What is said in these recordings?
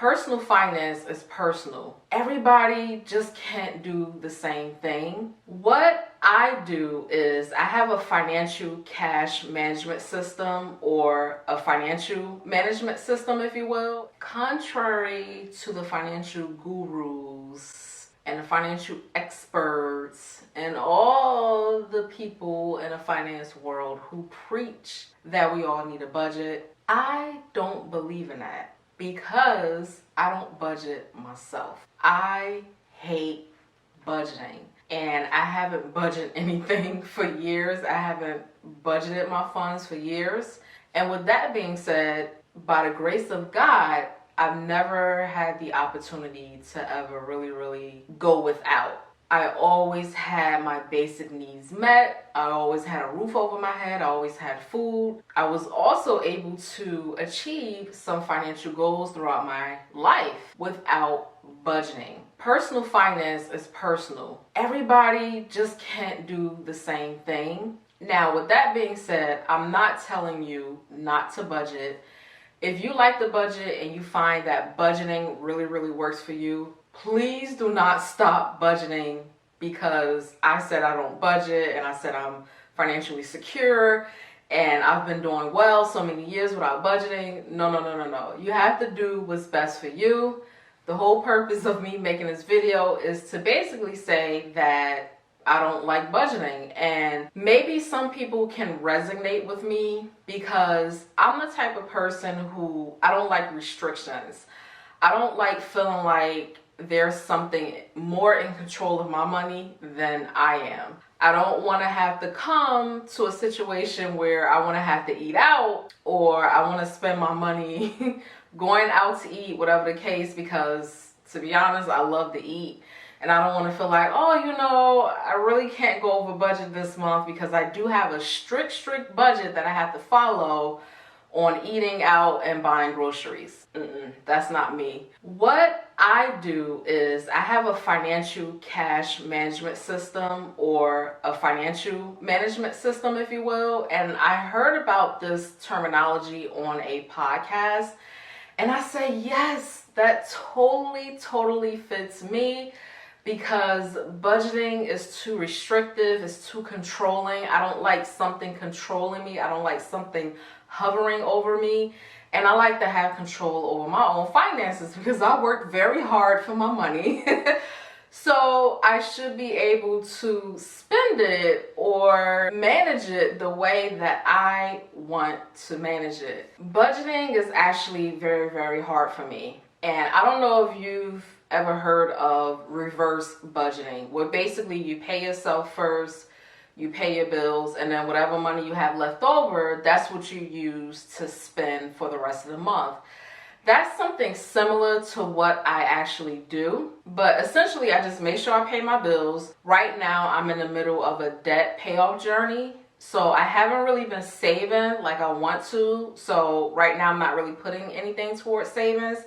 personal finance is personal. Everybody just can't do the same thing. What I do is I have a financial cash management system, or a financial management system, if you will. Contrary to the financial gurus and the financial experts and all the people in the finance world who preach that we all need a budget, I don't believe in that, because I don't budget myself. I hate budgeting, and I haven't budgeted anything for years. I haven't budgeted my funds for years. And with that being said, by the grace of God, I've never had the opportunity to ever really go without. I always had my basic needs met. I always had a roof over my head. I always had food. I was also able to achieve some financial goals throughout my life without budgeting. Personal finance is personal. Everybody just can't do the same thing. Now, with that being said, I'm not telling you not to budget. If you like the budget and you find that budgeting really works for you, please do not stop budgeting because I said I don't budget and I said I'm financially secure and I've been doing well so many years without budgeting. No. You have to do what's best for you. The whole purpose of me making this video is to basically say that I don't like budgeting, and maybe some people can resonate with me because I'm the type of person who I don't like restrictions. I don't like feeling like there's something more in control of my money than I am. I don't want to have to come to a situation where I want to have to eat out, or I want to spend my money going out to eat, whatever the case, because to be honest, I love to eat. And I don't want to feel like, oh, I really can't go over budget this month, because I do have a strict budget that I have to follow on eating out and buying groceries. That's not me. What I do is I have a financial cash management system, or a financial management system, if you will. And I heard about this terminology on a podcast, and I say, yes, that totally fits me. Because budgeting is too restrictive, it's too controlling. I don't like something controlling me. I don't like something hovering over me. And I like to have control over my own finances because I work very hard for my money. So I should be able to spend it or manage it the way that I want to manage it. Budgeting is actually very hard for me. And I don't know if you've ever heard of reverse budgeting, where basically you pay yourself first, you pay your bills, and then whatever money you have left over, that's what you use to spend for the rest of the month. That's something similar to what I actually do, but essentially I just make sure I pay my bills. Right now I'm in the middle of a debt payoff journey, so I haven't really been saving like I want to. So right now I'm not really putting anything towards savings,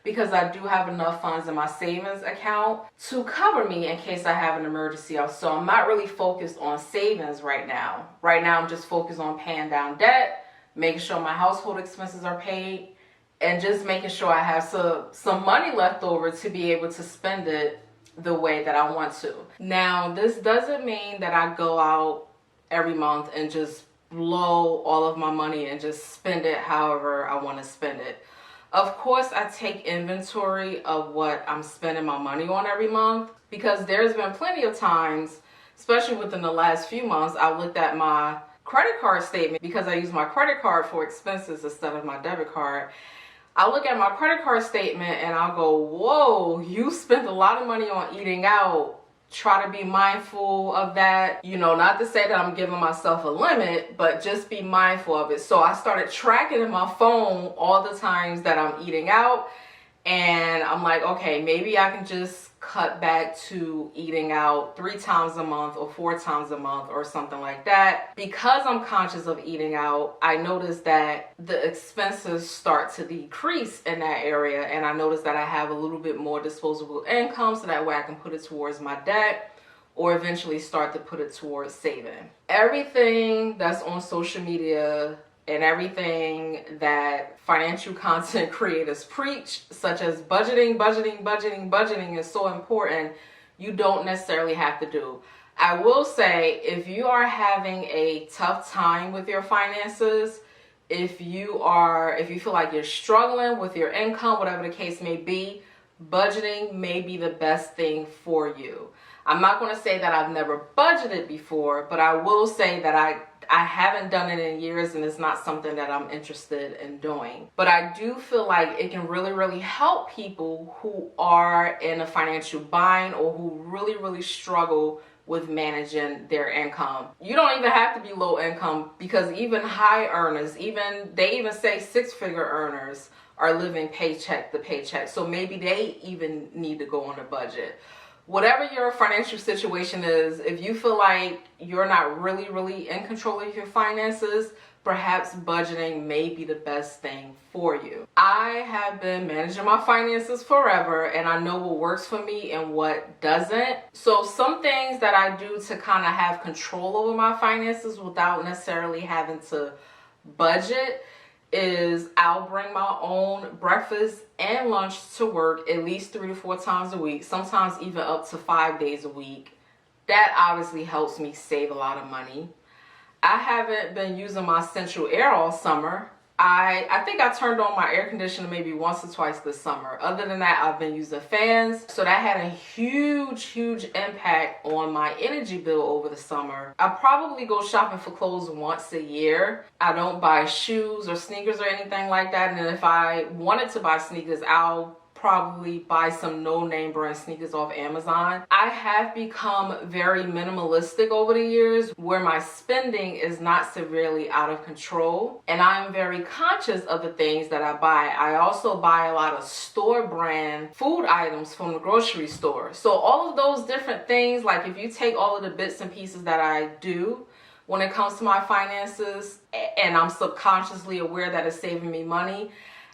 because I do have enough funds in my savings account to cover me in case I have an emergency. So I'm not really focused on savings right now. Right now I'm just focused on paying down debt, making sure my household expenses are paid, and just making sure I have some money left over to be able to spend it the way that I want to. Now, this doesn't mean that I go out every month and just blow all of my money and just spend it however I want to spend it. Of course, I take inventory of what I'm spending my money on every month, because there's been plenty of times, especially within the last few months, I looked at my credit card statement, because I use my credit card for expenses instead of my debit card. I look at my credit card statement and I'll go, whoa, you spent a lot of money on eating out. Try to be mindful of that. Not to say that I'm giving myself a limit, but just be mindful of it. So I started tracking in my phone all the times that I'm eating out, and I'm like, okay, maybe I can just cut back to eating out 3 times a month or 4 times a month or something like that. Because I'm conscious of eating out, I noticed that the expenses start to decrease in that area, and I noticed that I have a little bit more disposable income, so that way I can put it towards my debt or eventually start to put it towards saving. Everything that's on social media and everything that financial content creators preach, such as budgeting, budgeting, budgeting, budgeting is so important, you don't necessarily have to do. I will say, if you are having a tough time with your finances, if you feel like you're struggling with your income, whatever the case may be, budgeting may be the best thing for you. I'm not going to say that I've never budgeted before, but I will say that I haven't done it in years, and it's not something that I'm interested in doing. But I do feel like it can really, really help people who are in a financial bind or who really, really struggle with managing their income. You don't even have to be low income, because even high earners, they even say six-figure earners are living paycheck to paycheck. So maybe they even need to go on a budget. Whatever your financial situation is, if you feel like you're not really, really in control of your finances, perhaps budgeting may be the best thing for you. I have been managing my finances forever, and I know what works for me and what doesn't. So some things that I do to kind of have control over my finances without necessarily having to budget is I'll bring my own breakfast and lunch to work at least 3 to 4 times a week, sometimes even up to 5 days a week. That obviously helps me save a lot of money. I haven't been using my central air all summer. I think I turned on my air conditioner maybe once or twice this summer. Other than that, I've been using fans. So that had a huge, huge impact on my energy bill over the summer. I probably go shopping for clothes once a year. I don't buy shoes or sneakers or anything like that. And if I wanted to buy sneakers, I'll probably buy some no-name brand sneakers off Amazon. I have become very minimalistic over the years, where my spending is not severely out of control, and I'm very conscious of the things that I buy. I also buy a lot of store brand food items from the grocery store. So all of those different things, like if you take all of the bits and pieces that I do when it comes to my finances, and I'm subconsciously aware that it's saving me money,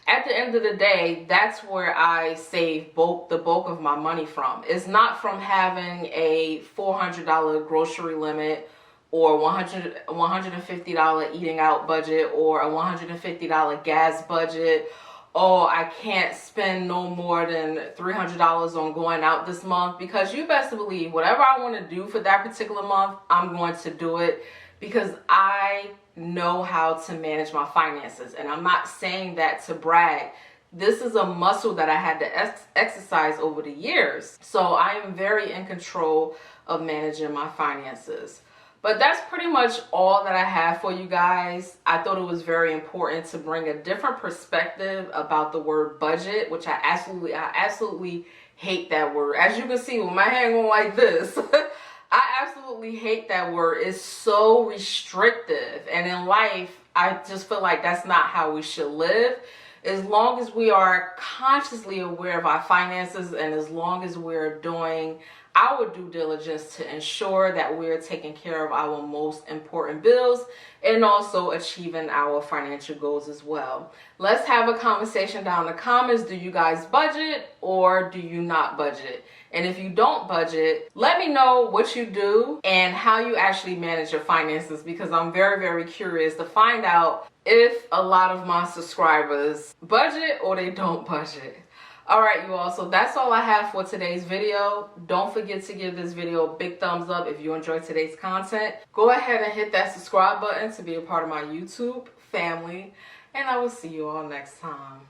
at the end of the day, that's where I save the bulk of my money from. It's not from having a $400 grocery limit or $150 eating out budget or a $150 gas budget. Oh, I can't spend no more than $300 on going out this month, because you best believe whatever I want to do for that particular month, I'm going to do it, because I know how to manage my finances. And I'm not saying that to brag. This is a muscle that I had to exercise over the years. So I am very in control of managing my finances. But that's pretty much all that I have for you guys. I thought it was very important to bring a different perspective about the word budget, which I absolutely hate that word. As you can see with my hand going like this, I absolutely hate that word. It's so restrictive. And in life, I just feel like that's not how we should live. As long as we are consciously aware of our finances, and as long as we're doing our due diligence to ensure that we're taking care of our most important bills and also achieving our financial goals as well. Let's have a conversation down in the comments. Do you guys budget or do you not budget? And if you don't budget, let me know what you do and how you actually manage your finances, because I'm very, very curious to find out if a lot of my subscribers budget or they don't budget. All right, you all, so that's all I have for today's video. Don't forget to give this video a big thumbs up if you enjoyed today's content. Go ahead and hit that subscribe button to be a part of my YouTube family, and I will see you all next time.